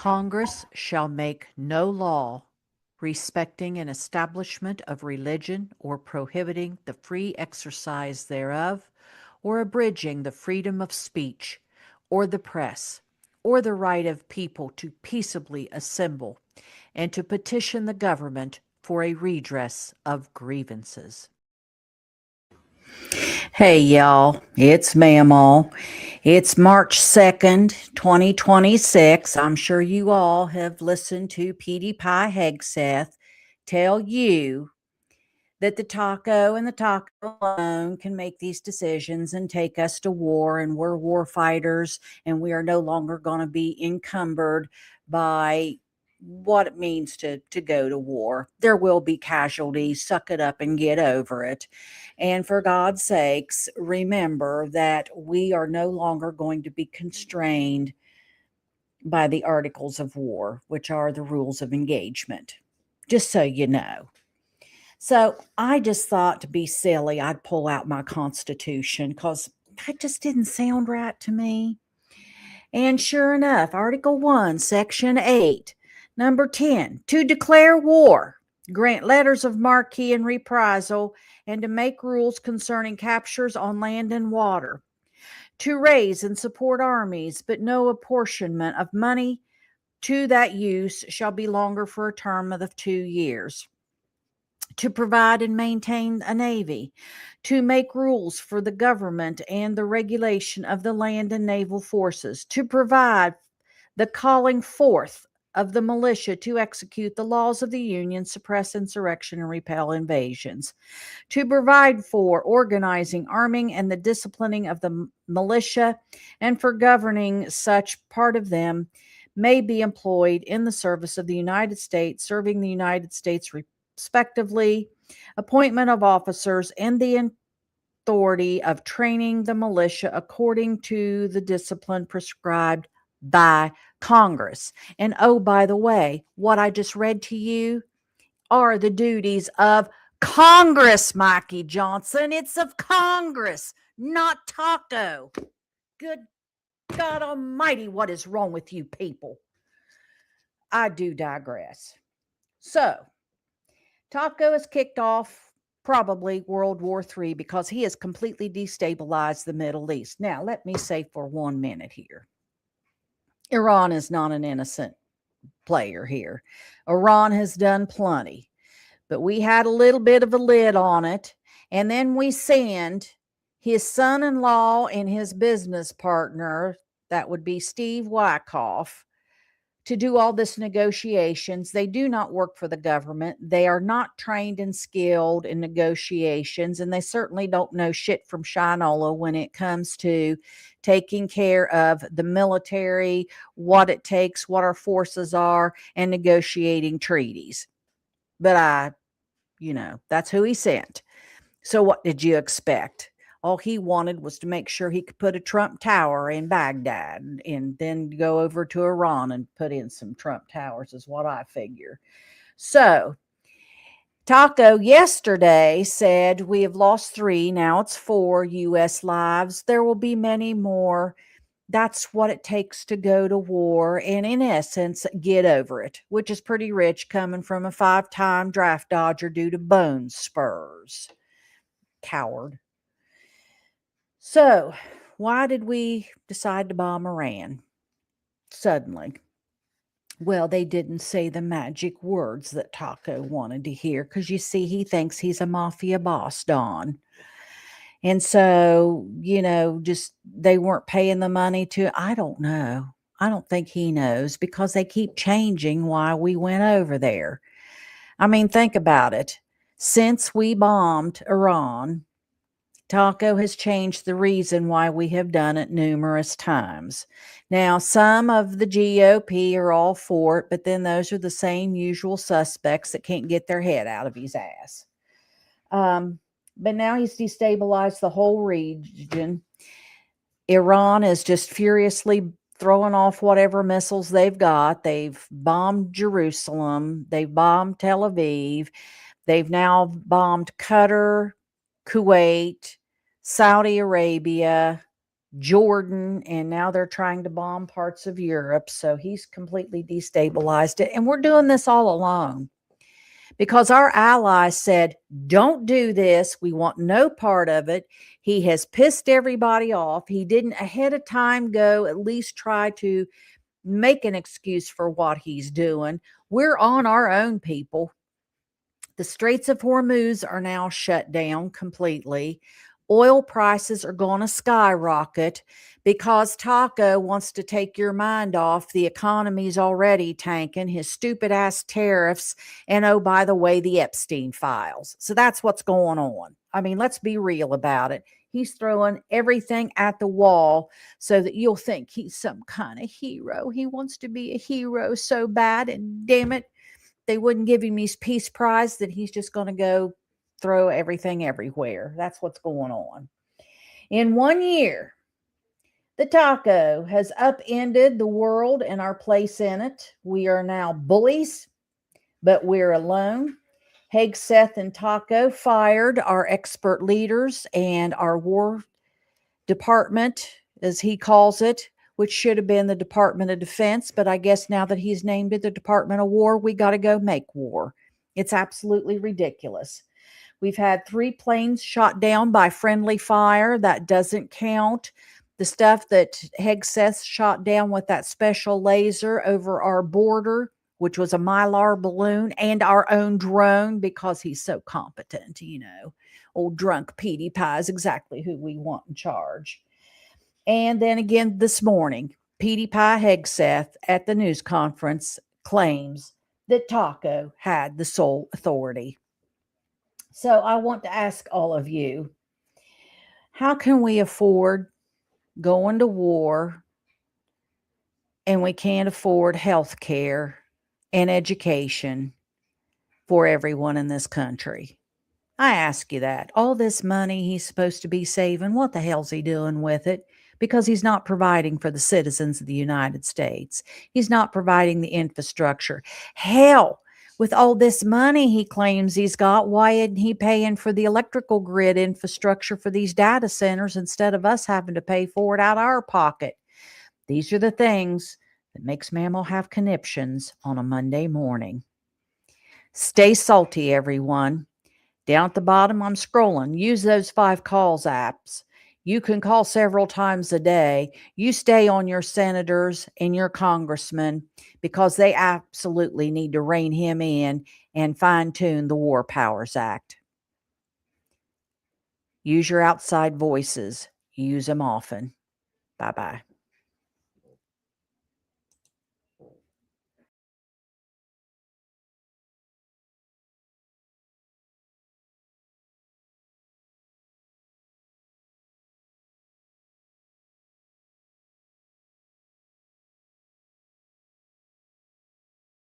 Congress shall make no law respecting an establishment of religion or prohibiting the free exercise thereof, or abridging the freedom of speech, or the press, or the right of people to peaceably assemble and to petition the government for a redress of grievances. Hey y'all, it's Mamaw. It's March 2nd, 2026. I'm sure you all have listened to Petie Hegseth tell you that the taco and the taco alone can make these decisions and take us to war, and we're war fighters, and we are no longer going to be encumbered by what it means to go to war. There will be casualties. Suck it up and get over it. And for God's sakes, remember that we are no longer going to be constrained by the articles of war, which are the rules of engagement. Just so you know. So I just thought, to be silly, I'd pull out my Constitution because that just didn't sound right to me. And sure enough, Article 1, Section 8, Number 10, to declare war, grant letters of marque and reprisal, and to make rules concerning captures on land and water, to raise and support armies, but no apportionment of money to that use shall be longer for a term of 2 years, to provide and maintain a navy, to make rules for the government and the regulation of the land and naval forces, to provide the calling forth of the militia to execute the laws of the Union, suppress insurrection, and repel invasions, to provide for organizing, arming, and the disciplining of the militia, and for governing such part of them may be employed in the service of the United States, serving the United States respectively, appointment of officers, and the authority of training the militia according to the discipline prescribed by Congress. And oh, by the way, what I just read to you are the duties of Congress, Mikey Johnson. It's of Congress, not Taco. Good God Almighty, what is wrong with you people? I do digress. So, Taco has kicked off probably World War III because he has completely destabilized the Middle East. Now, let me say for 1 minute here, Iran is not an innocent player here. Iran has done plenty, but we had a little bit of a lid on it, and then we sent his son-in-law and his business partner, that would be Steve Wyckoff, to do all this negotiations. They do not work for the government. They are not trained and skilled in negotiations, and they certainly don't know shit from Shinola when it comes to taking care of the military, what it takes, what our forces are, and negotiating treaties. But that's who he sent. So what did you expect? All he wanted was to make sure he could put a Trump Tower in Baghdad and then go over to Iran and put in some Trump Towers, is what I figure. So Taco yesterday said we have lost 3. Now it's 4 U.S. lives. There will be many more. That's what it takes to go to war. And in essence, get over it, which is pretty rich coming from a 5-time draft dodger due to bone spurs. Coward. So, why did we decide to bomb Iran suddenly? Well, they didn't say the magic words that Taco wanted to hear because, you see, he thinks he's a mafia boss, Don. And so, just they weren't paying the money to, I don't know. I don't think he knows because they keep changing why we went over there. I mean, think about it. Since we bombed Iran, Taco has changed the reason why we have done it numerous times. Now, some of the GOP are all for it, but then those are the same usual suspects that can't get their head out of his ass. But now he's destabilized the whole region. Iran is just furiously throwing off whatever missiles they've got. They've bombed Jerusalem. They've bombed Tel Aviv. They've now bombed Qatar, Kuwait, Saudi Arabia, Jordan, and now they're trying to bomb parts of Europe. So he's completely destabilized it. And we're doing this all alone because our allies said, don't do this. We want no part of it. He has pissed everybody off. He didn't ahead of time go at least try to make an excuse for what he's doing. We're on our own, people. The Straits of Hormuz are now shut down completely. Oil prices are going to skyrocket because Taco wants to take your mind off. The economy's already tanking, his stupid ass tariffs, and oh, by the way, the Epstein files. So that's what's going on. I mean, let's be real about it. He's throwing everything at the wall so that you'll think he's some kind of hero. He wants to be a hero so bad, and damn it, they wouldn't give him his peace prize, that he's just going to go throw everything everywhere. That's what's going on. In 1 year, the taco has upended the world and our place in it. We are now bullies, but we're alone. Hegseth and Taco fired our expert leaders and our war department, as he calls it, which should have been the Department of Defense. But I guess now that he's named it the Department of War, we got to go make war. It's absolutely ridiculous. We've had 3 planes shot down by friendly fire. That doesn't count the stuff that Hegseth shot down with that special laser over our border, which was a Mylar balloon, and our own drone, because he's so competent, Old drunk Petie Pie is exactly who we want in charge. And then again this morning, Petie Pie Hegseth at the news conference claims that Taco had the sole authority. So I want to ask all of you, how can we afford going to war and we can't afford health care and education for everyone in this country? I ask you that. All this money he's supposed to be saving, what the hell's he doing with it? Because he's not providing for the citizens of the United States. He's not providing the infrastructure. Hell, with all this money he claims he's got, why isn't he paying for the electrical grid infrastructure for these data centers instead of us having to pay for it out of our pocket? These are the things that makes Mammal have conniptions on a Monday morning. Stay salty, everyone. Down at the bottom, I'm scrolling. Use those 5 calls apps. You can call several times a day. You stay on your senators and your congressmen, because they absolutely need to rein him in and fine-tune the War Powers Act. Use your outside voices. Use them often. Bye-bye.